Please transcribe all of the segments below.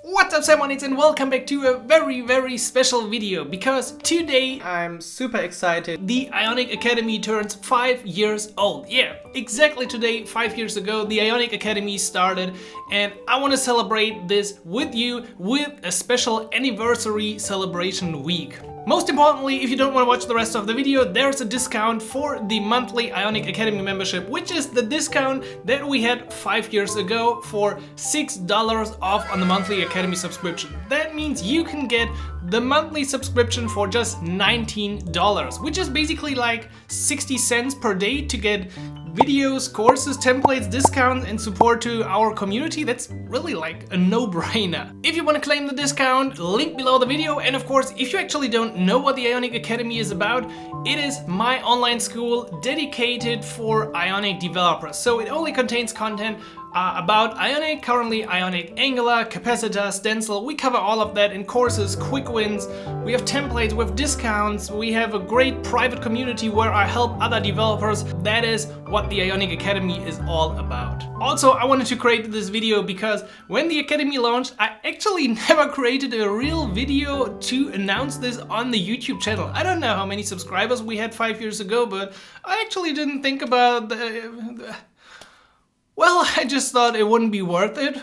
What's up, Simonics, and welcome back to a very special video, because today I'm super excited. The Ionic Academy turns 5 years old. Yeah, exactly today, 5 years ago, the Ionic Academy started, and I want to celebrate this with you with a special anniversary celebration week. Most importantly, if you don't want to watch the rest of the video, there's a discount for the monthly Ionic Academy membership, which is the discount that we had 5 years ago for $6 off on the monthly Academy subscription. That means you can get the monthly subscription for just $19, which is basically like 60 cents per day to get videos, courses, templates, discounts, and support to our community. That's really like a no-brainer. If you want to claim the discount, link below the video. And of course, if you actually don't know what the Ionic Academy is about, it is my online school dedicated for Ionic developers. So it only contains content about Ionic, currently Ionic Angular, Capacitor, Stencil. We cover all of that in courses, quick wins. We have templates, we have discounts. We have a great private community where I help other developers. That is what the Ionic Academy is all about. Also, I wanted to create this video because when the Academy launched, I actually never created a real video to announce this on the YouTube channel. I don't know how many subscribers we had 5 years ago, but I actually didn't think about well, I just thought it wouldn't be worth it.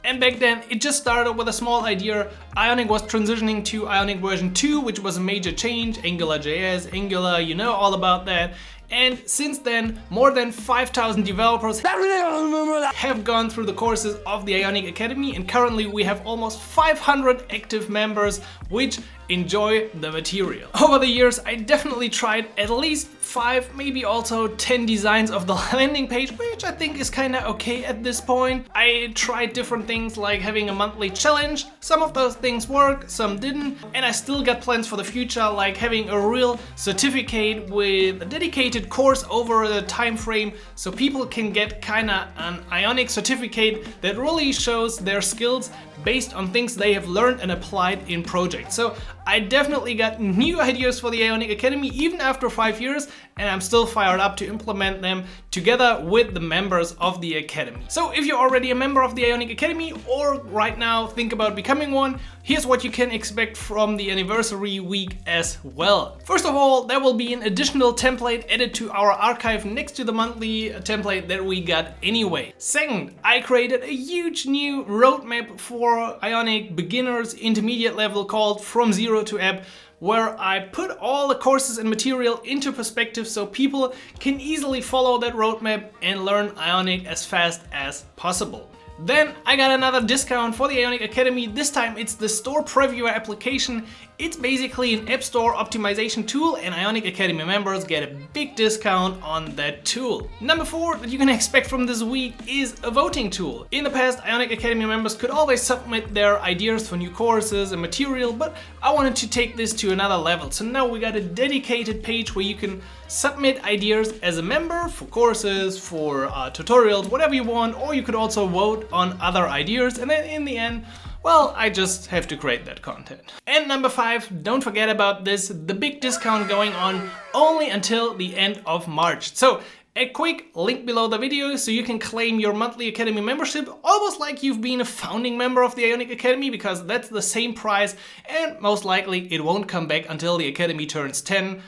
And back then, it just started with a small idea. Ionic was transitioning to Ionic version 2, which was a major change. AngularJS, Angular, you know all about that. And since then, more than 5,000 developers have gone through the courses of the Ionic Academy, and currently we have almost 500 active members which enjoy the material. Over the years, I definitely tried at least 5, maybe also 10 designs of the landing page, which I think is kind of okay at this point. I tried different things like having a monthly challenge. Some of those things worked, some didn't, and I still got plans for the future, like having a real certificate with a dedicated course over the time frame, so people can get kind of an Ionic certificate that really shows their skills based on things they have learned and applied in projects. So I definitely got new ideas for the Ionic Academy even after 5 years, and I'm still fired up to implement them together with the members of the Academy. So if you're already a member of the Ionic Academy or right now think about becoming one, here's what you can expect from the anniversary week as well. First of all, there will be an additional template added to our archive next to the monthly template that we got anyway. Second, I created a huge new roadmap for Ionic beginners, intermediate level, called From Zero to App, where I put all the courses and material into perspective so people can easily follow that roadmap and learn Ionic as fast as possible. Then I got another discount for the Ionic Academy. This time it's the Store Previewer application. It's basically an App Store optimization tool, and Ionic Academy members get a big discount on that tool. Number 4 that you can expect from this week is a voting tool. In the past, Ionic Academy members could always submit their ideas for new courses and material, but I wanted to take this to another level. So now we got a dedicated page where you can submit ideas as a member for courses, for tutorials, whatever you want, or you could also vote on other ideas, and then in the end, well, I just have to create that content. And number 5, don't forget about this, the big discount going on only until the end of March. So a quick link below the video so you can claim your monthly Academy membership, almost like you've been a founding member of the Ionic Academy, because that's the same price, and most likely it won't come back until the Academy turns 10.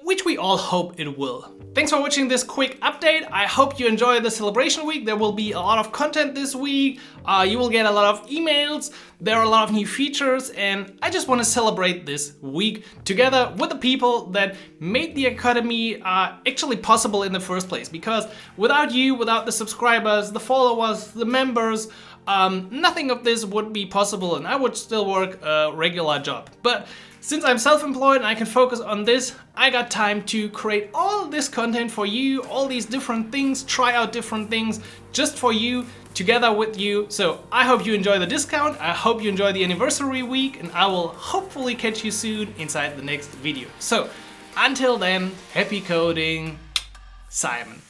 Which we all hope it will. Thanks for watching this quick update. I hope you enjoyed the celebration week. There will be a lot of content this week. You will get a lot of emails. There are a lot of new features, and I just want to celebrate this week together with the people that made the Academy actually possible in the first place. Because without you, without the subscribers, the followers, the members, nothing of this would be possible, and I would still work a regular job. But since I'm self-employed and I can focus on this, I got time to create all this content for you, all these different things, try out different things just for you, together with you. So I hope you enjoy the discount, I hope you enjoy the anniversary week, and I will hopefully catch you soon inside the next video. So until then, happy coding, Simon.